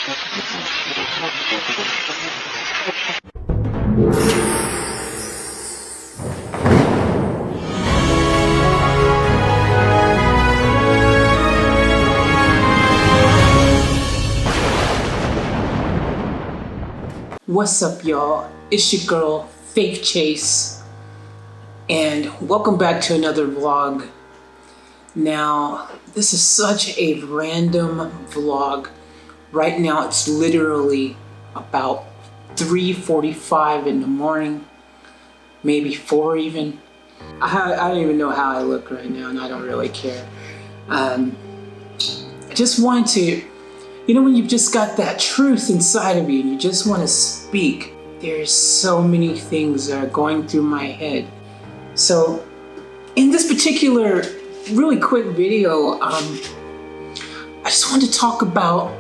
What's up, y'all? It's your girl, Faith Chase, and welcome back to another vlog. Now, this is such a random vlog. Right now, it's literally about 3:45 in the morning, maybe 4 even. I don't even know how I look right now, and I don't really care. I just wanted to, when you've just got that truth inside of you and you just want to speak, there's so many things that are going through my head. So in this particular really quick video, I just want to talk about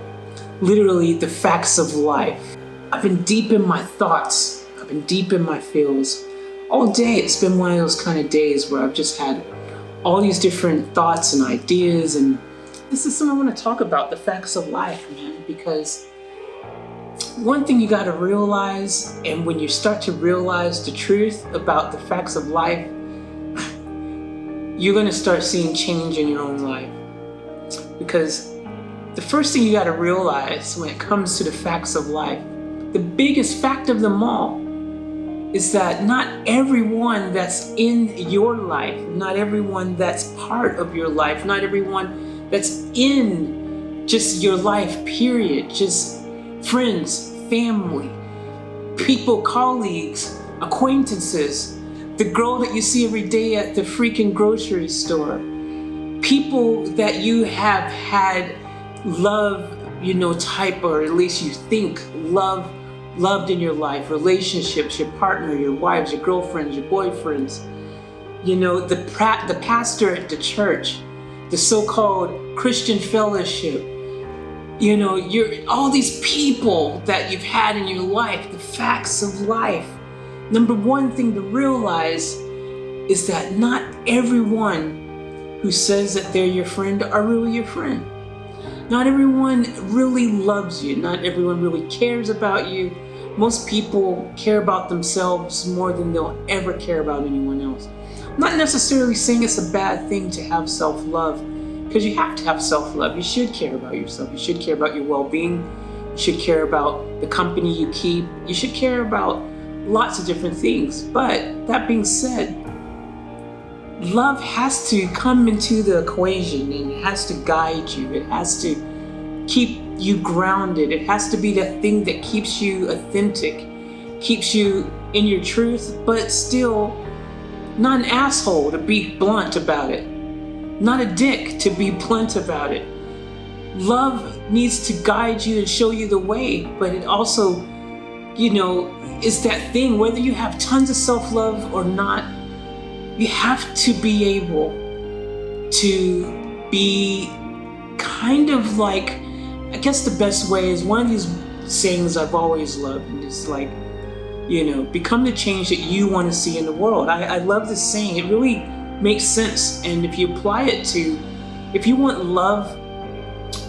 literally the facts of life. I've been deep in my thoughts. I've been deep in my feels. All day, it's been one of those kind of days where I've just had all these different thoughts and ideas, and this is something I want to talk about, the facts of life, man, because one thing you got to realize, and when you start to realize the truth about the facts of life, you're going to start seeing change in your own life. Because the first thing you got to realize when it comes to the facts of life, the biggest fact of them all, is that not everyone that's in your life, not everyone that's part of your life, not everyone that's in just your life, period, just friends, family, people, colleagues, acquaintances, the girl that you see every day at the freaking grocery store, people that you have had love, type, or at least you think loved in your life, relationships, your partner, your wives, your girlfriends, your boyfriends, the pastor at the church, the so-called Christian fellowship, you're all these people that you've had in your life, the facts of life. Number one thing to realize is that not everyone who says that they're your friend are really your friend. Not everyone really loves you. Not everyone really cares about you. Most people care about themselves more than they'll ever care about anyone else. I'm not necessarily saying it's a bad thing to have self-love, because you have to have self-love. You should care about yourself. You should care about your well-being. You should care about the company you keep. You should care about lots of different things. But that being said, love has to come into the equation, and it has to guide you. It has to keep you grounded. It has to be the thing that keeps you authentic, keeps you in your truth, but still not an asshole, to be blunt about it. Not a dick, to be blunt about it. Love needs to guide you and show you the way, but it also, is that thing, whether you have tons of self-love or not, you have to be able to be kind of like, I guess the best way is one of these sayings I've always loved, and it's like, become the change that you want to see in the world. I love this saying. It really makes sense. And if you apply it to, if you want love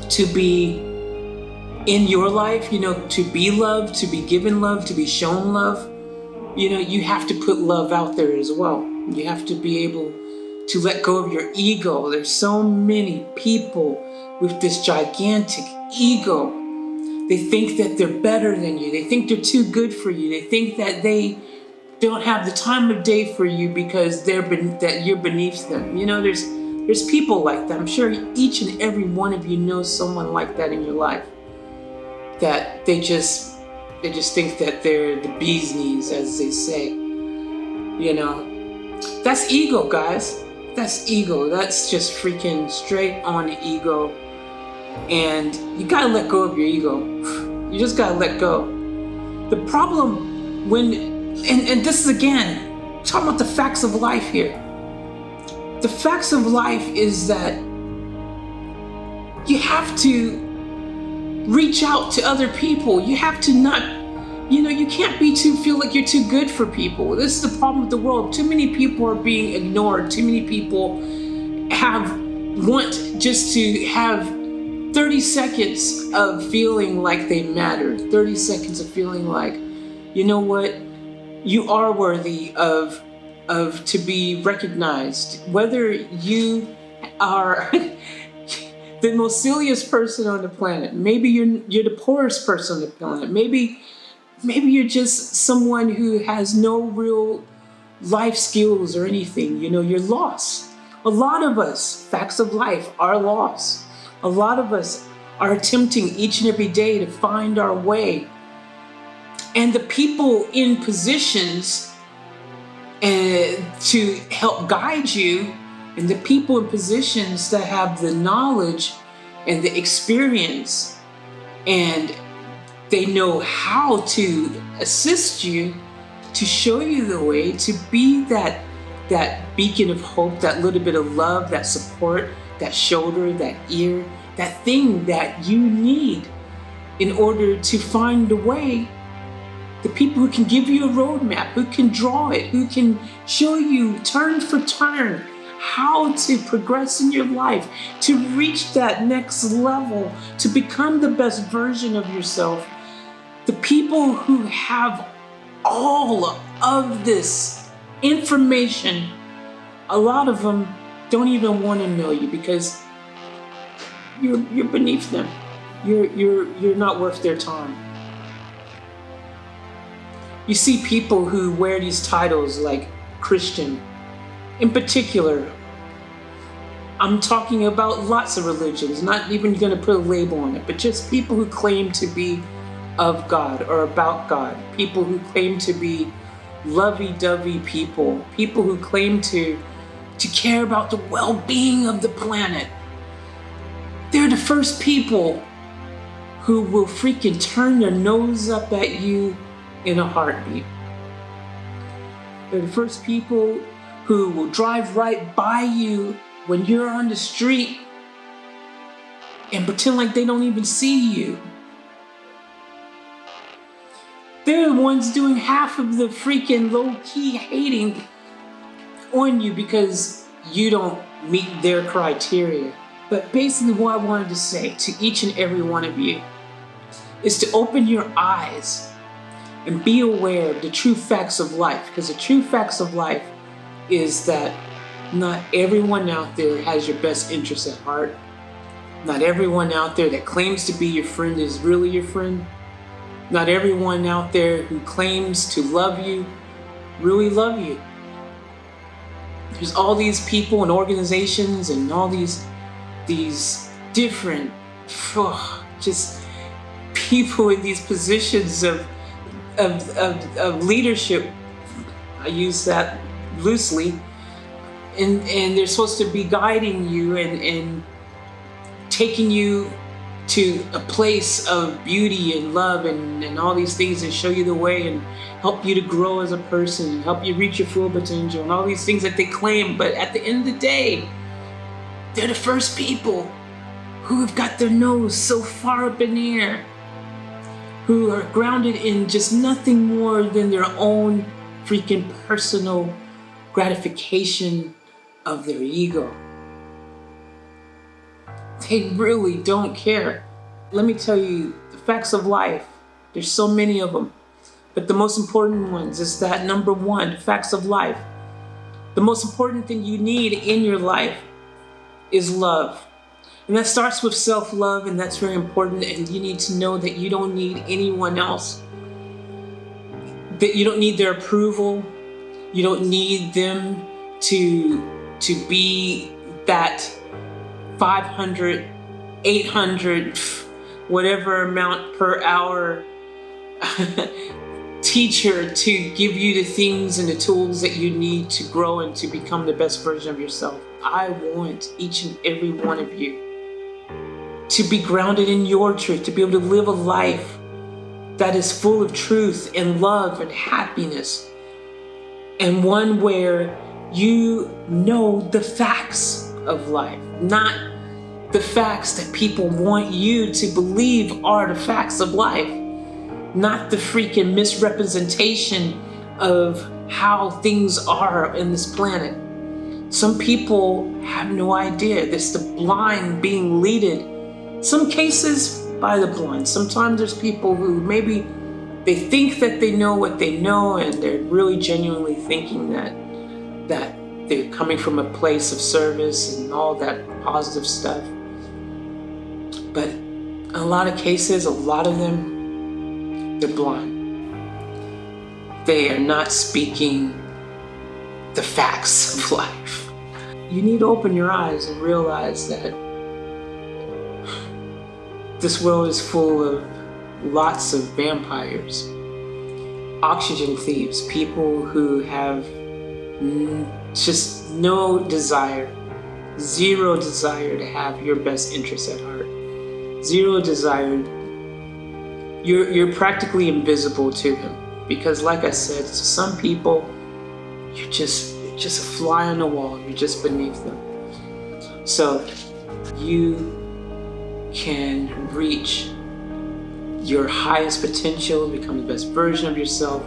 to be in your life, to be loved, to be given love, to be shown love, you have to put love out there as well. You have to be able to let go of your ego. There's so many people with this gigantic ego. They think that they're better than you. They think they're too good for you. They think that they don't have the time of day for you because that you're beneath them. There's people like that. I'm sure each and every one of you knows someone like that in your life. That they just think that they're the bee's knees, as they say. That's ego, guys. That's ego. That's just freaking straight on ego. And you gotta let go of your ego. You just gotta let go. The problem and this is again, talking about the facts of life here. The facts of life is that you have to reach out to other people. You have to not, you can't feel like you're too good for people. This is the problem with the world. Too many people are being ignored. Too many people want just to have 30 seconds of feeling like they matter. 30 seconds of feeling like, you know what? You are worthy of to be recognized. Whether you are the most silliest person on the planet, maybe you're the poorest person on the planet, maybe you're just someone who has no real life skills or anything, you know, you're lost. A lot of us, facts of life, are lost. A lot of us are attempting each and every day to find our way. And the people in positions to help guide you, and the people in positions that have the knowledge and the experience, and they know how to assist you, to show you the way, to be that beacon of hope, that little bit of love, that support, that shoulder, that ear, that thing that you need in order to find the way. The people who can give you a roadmap, who can draw it, who can show you turn for turn how to progress in your life, to reach that next level, to become the best version of yourself. The people who have all of this information, a lot of them don't even want to know you because you're beneath them. You're not worth their time. You see people who wear these titles like Christian. In particular, I'm talking about lots of religions, not even going to put a label on it, but just people who claim to be of God or about God, people who claim to be lovey-dovey people who claim to care about the well-being of the planet. They're the first people who will freaking turn their nose up at you in a heartbeat. They're the first people who will drive right by you when you're on the street and pretend like they don't even see you. They're the ones doing half of the freaking low-key hating on you because you don't meet their criteria. But basically what I wanted to say to each and every one of you is to open your eyes and be aware of the true facts of life, because the true facts of life is that not everyone out there has your best interests at heart. Not everyone out there that claims to be your friend is really your friend. Not everyone out there who claims to love you really love you. There's all these people and organizations and all these different just people in these positions of leadership. I use that loosely, and they're supposed to be guiding you and taking you to a place of beauty and love and all these things, and show you the way and help you to grow as a person and help you reach your full potential and all these things that they claim. But at the end of the day, they're the first people who have got their nose so far up in the air, who are grounded in just nothing more than their own freaking personal gratification of their ego. They really don't care. Let me tell you, the facts of life, there's so many of them, but the most important ones is that number one, facts of life. The most important thing you need in your life is love. And that starts with self-love, and that's very important. And you need to know that you don't need anyone else. That you don't need their approval. You don't need them to be that 500, 800, whatever amount per hour teacher to give you the things and the tools that you need to grow and to become the best version of yourself. I want each and every one of you to be grounded in your truth, to be able to live a life that is full of truth and love and happiness, and one where you know the facts of life, not the facts that people want you to believe are the facts of life, not the freaking misrepresentation of how things are in this planet. Some people have no idea. It's the blind being leaded Some cases by the blind. Sometimes there's people who maybe they think that they know what they know, and they're really genuinely thinking that they're coming from a place of service and all that positive stuff. But in a lot of cases, a lot of them, they're blind. They are not speaking the facts of life. You need to open your eyes and realize that this world is full of lots of vampires, oxygen thieves, people who have just no desire, zero desire to have your best interests at heart, zero desire. You're practically invisible to them because, like I said, to some people, you're just a fly on the wall. You're just beneath them. So you can reach your highest potential, become the best version of yourself,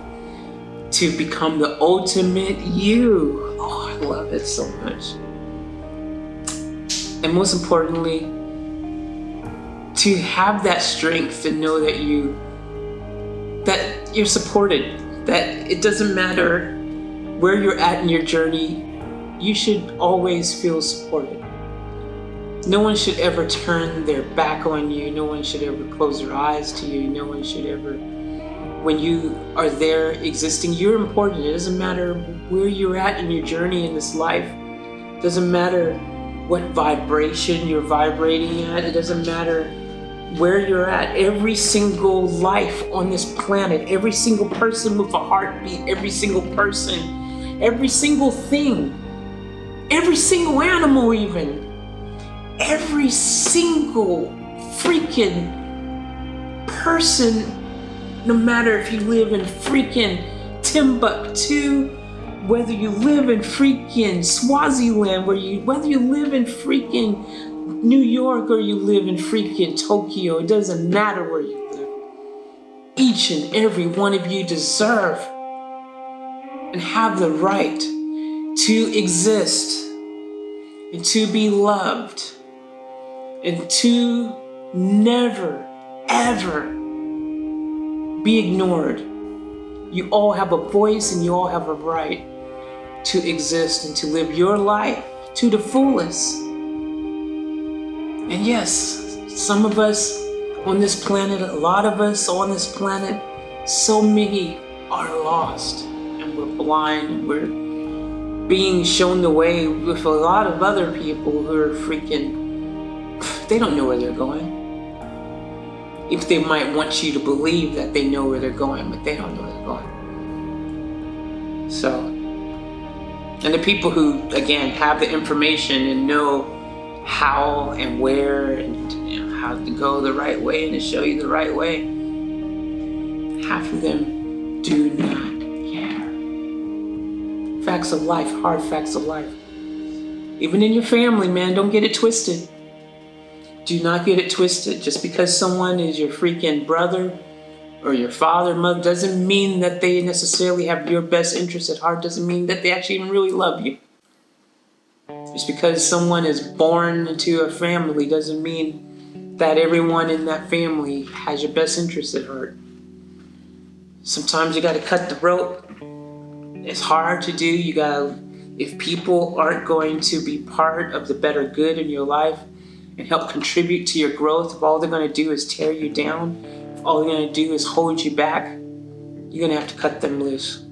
to become the ultimate you. Oh, I love it so much. And most importantly, to have that strength to know that you're supported, that it doesn't matter where you're at in your journey, you should always feel supported. No one should ever turn their back on you. No one should ever close their eyes to you. No one should ever, when you are there existing, you're important. It doesn't matter where you're at in your journey in this life. It doesn't matter what vibration you're vibrating at. It doesn't matter where you're at. Every single life on this planet, every single person with a heartbeat, every single person, every single thing, every single animal even, every single freaking person, no matter if you live in freaking Timbuktu, whether you live in freaking Swaziland, whether you live in freaking New York or you live in freaking Tokyo, it doesn't matter where you live. Each and every one of you deserve and have the right to exist and to be loved and to never, ever be ignored. You all have a voice and you all have a right to exist and to live your life to the fullest. And yes, some of us on this planet, a lot of us on this planet, so many are lost and we're blind and we're being shown the way with a lot of other people who are freaking, they don't know where they're going. If they might want you to believe that they know where they're going, but they don't know where they're going. So, and the people who, again, have the information and know how and where and how to go the right way and to show you the right way, half of them do not care. Facts of life, hard facts of life. Even in your family, man, don't get it twisted. Do not get it twisted. Just because someone is your freaking brother or your father, mother, doesn't mean that they necessarily have your best interest at heart. Doesn't mean that they actually even really love you. Just because someone is born into a family doesn't mean that everyone in that family has your best interest at heart. Sometimes you gotta cut the rope. It's hard to do. If people aren't going to be part of the better good in your life and help contribute to your growth, if all they're gonna do is tear you down, if all they're gonna do is hold you back, you're gonna have to cut them loose.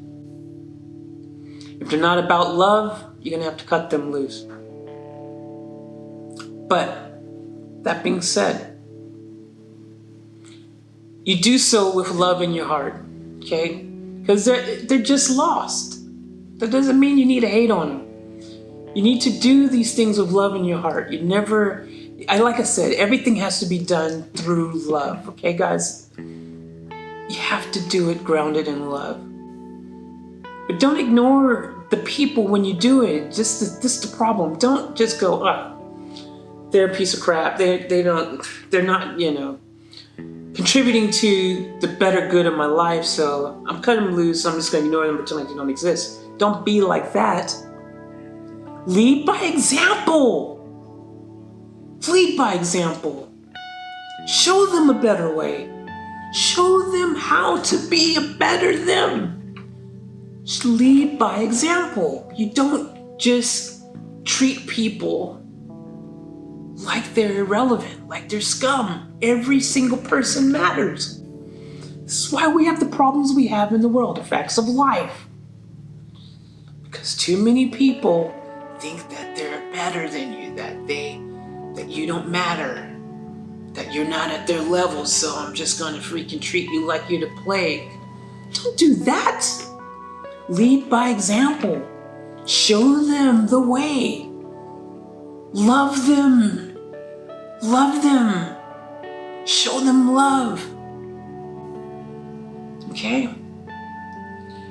If they're not about love, you're gonna have to cut them loose. But that being said, you do so with love in your heart, okay? Because they're just lost. That doesn't mean you need to hate on them. You need to do these things with love in your heart. Like I said, everything has to be done through love, okay, guys? You have to do it grounded in love. But don't ignore the people when you do it. This is the problem. Don't just go, they're a piece of crap. They're not, contributing to the better good of my life, so I'm cutting them loose, so I'm just gonna ignore them and pretend like they don't exist. Don't be like that. Lead by example. Lead by example. Show them a better way. Show them how to be a better them. Just lead by example. You don't just treat people like they're irrelevant, like they're scum. Every single person matters. This is why we have the problems we have in the world, the facts of life. Because too many people think that they're better than you, that you don't matter, that you're not at their level, so I'm just gonna freaking treat you like you're the plague. Don't do that. Lead by example. Show them the way. Love them. Love them. Show them love. Okay?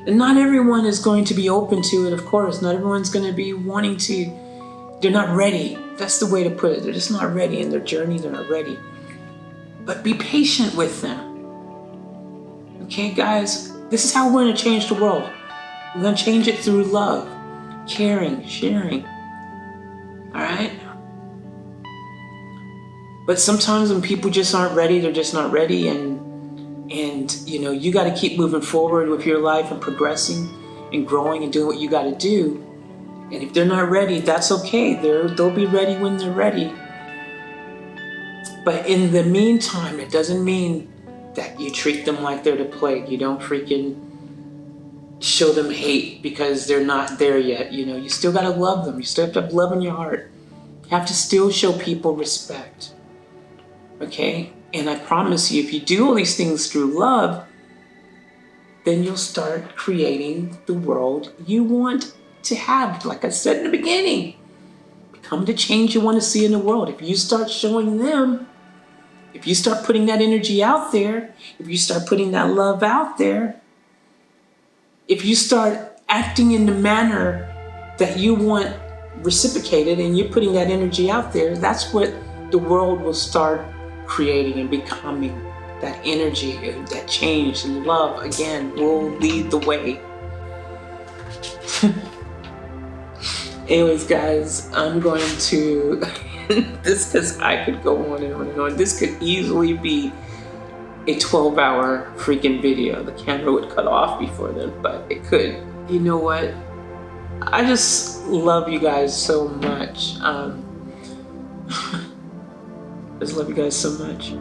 And not everyone is going to be open to it, of course. Not everyone's going to be wanting to. They're not ready. That's the way to put it. They're just not ready in their journey. They're not ready. But be patient with them. Okay, guys? This is how we're going to change the world. We're going to change it through love, caring, sharing. All right? But sometimes when people just aren't ready, they're just not ready, and you know, you got to keep moving forward with your life and progressing and growing and doing what you got to do. And if they're not ready, that's okay. They'll be ready when they're ready. But in the meantime, it doesn't mean that you treat them like they're the plague. You don't freaking show them hate because they're not there yet. You know, you still got to love them. You still have to have love in your heart. You have to still show people respect. Okay? And I promise you, if you do all these things through love, then you'll start creating the world you want to have. Like I said in the beginning, become the change you want to see in the world. If you start showing them, if you start putting that energy out there, if you start putting that love out there, if you start acting in the manner that you want reciprocated and you're putting that energy out there, that's what the world will start creating and becoming. That energy, that change, and love, again, will lead the way. Anyways, guys, I'm going to this, because I could go on and on and on. This could easily be a 12-hour freaking video. The camera would cut off before then, but it could. You know what? I just love you guys so much. I just love you guys so much.